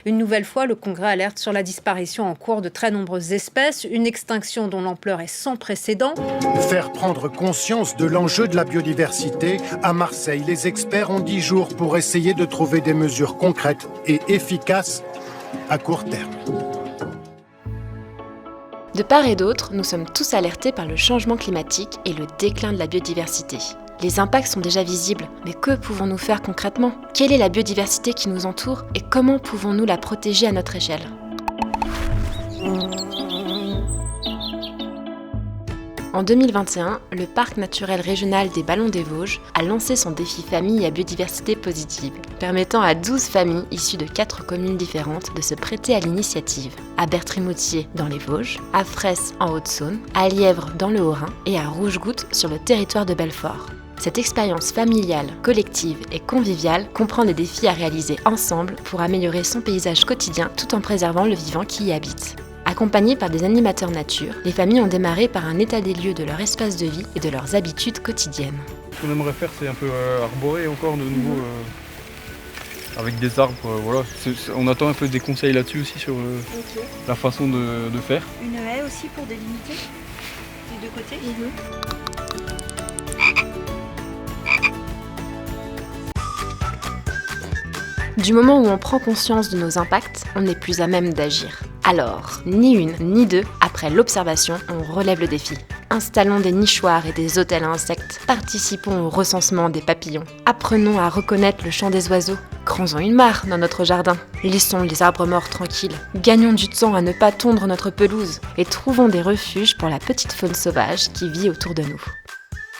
Une nouvelle fois, le Congrès alerte sur la disparition en cours de très nombreuses espèces, une extinction dont l'ampleur est sans précédent. Faire prendre conscience de l'enjeu de la biodiversité, à Marseille, les experts ont 10 jours pour essayer de trouver des mesures concrètes et efficaces à court terme. De part et d'autre, nous sommes tous alertés par le changement climatique et le déclin de la biodiversité. Les impacts sont déjà visibles, mais que pouvons-nous faire concrètement ? Quelle est la biodiversité qui nous entoure et comment pouvons-nous la protéger à notre échelle ? En 2021, le Parc naturel régional des Ballons des Vosges a lancé son défi famille à biodiversité positive, permettant à 12 familles issues de 4 communes différentes de se prêter à l'initiative. À Bertry-Moutier dans les Vosges, à Fraisse en Haute-Saône, à Lièvre dans le Haut-Rhin et à Rouge-Goutte sur le territoire de Belfort. Cette expérience familiale, collective et conviviale comprend des défis à réaliser ensemble pour améliorer son paysage quotidien tout en préservant le vivant qui y habite. Accompagnées par des animateurs nature, les familles ont démarré par un état des lieux de leur espace de vie et de leurs habitudes quotidiennes. Ce qu'on aimerait faire, c'est un peu arborer encore de nouveau avec des arbres. Voilà. On attend un peu des conseils là-dessus aussi sur la façon de faire. Une haie aussi pour délimiter les deux côtés. Du moment où on prend conscience de nos impacts, on n'est plus à même d'agir. Alors, ni une ni deux, après l'observation, on relève le défi. Installons des nichoirs et des hôtels à insectes. Participons au recensement des papillons. Apprenons à reconnaître le chant des oiseaux. Creusons une mare dans notre jardin. Laissons les arbres morts tranquilles. Gagnons du temps à ne pas tondre notre pelouse. Et trouvons des refuges pour la petite faune sauvage qui vit autour de nous.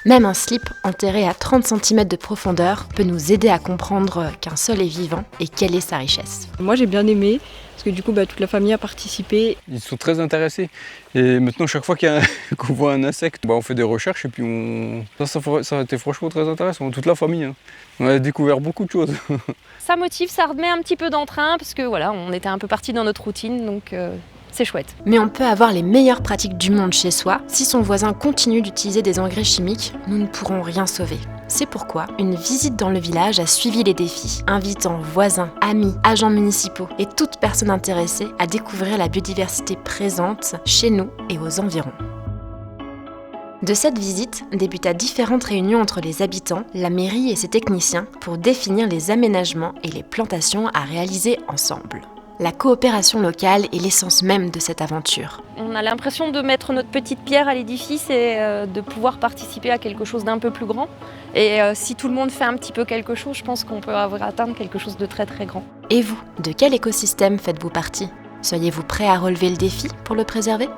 Même un slip enterré à 30 cm de profondeur peut nous aider à comprendre qu'un sol est vivant et quelle est sa richesse. Moi j'ai bien aimé, parce que du coup toute la famille a participé. Ils sont très intéressés. Et maintenant, chaque fois qu'on voit un insecte, on fait des recherches et puis ça a été franchement très intéressant, toute la famille. On a découvert beaucoup de choses. Ça motive, ça remet un petit peu d'entrain, parce que voilà, on était un peu parti dans notre routine, donc c'est chouette. Mais on peut avoir les meilleures pratiques du monde chez soi. Si son voisin continue d'utiliser des engrais chimiques, nous ne pourrons rien sauver. C'est pourquoi une visite dans le village a suivi les défis, invitant voisins, amis, agents municipaux et toute personne intéressée à découvrir la biodiversité présente chez nous et aux environs. De cette visite débuta différentes réunions entre les habitants, la mairie et ses techniciens pour définir les aménagements et les plantations à réaliser ensemble. La coopération locale est l'essence même de cette aventure. On a l'impression de mettre notre petite pierre à l'édifice et de pouvoir participer à quelque chose d'un peu plus grand. Et si tout le monde fait un petit peu quelque chose, je pense qu'on peut atteindre quelque chose de très très grand. Et vous, de quel écosystème faites-vous partie ? Seriez-vous prêt à relever le défi pour le préserver ?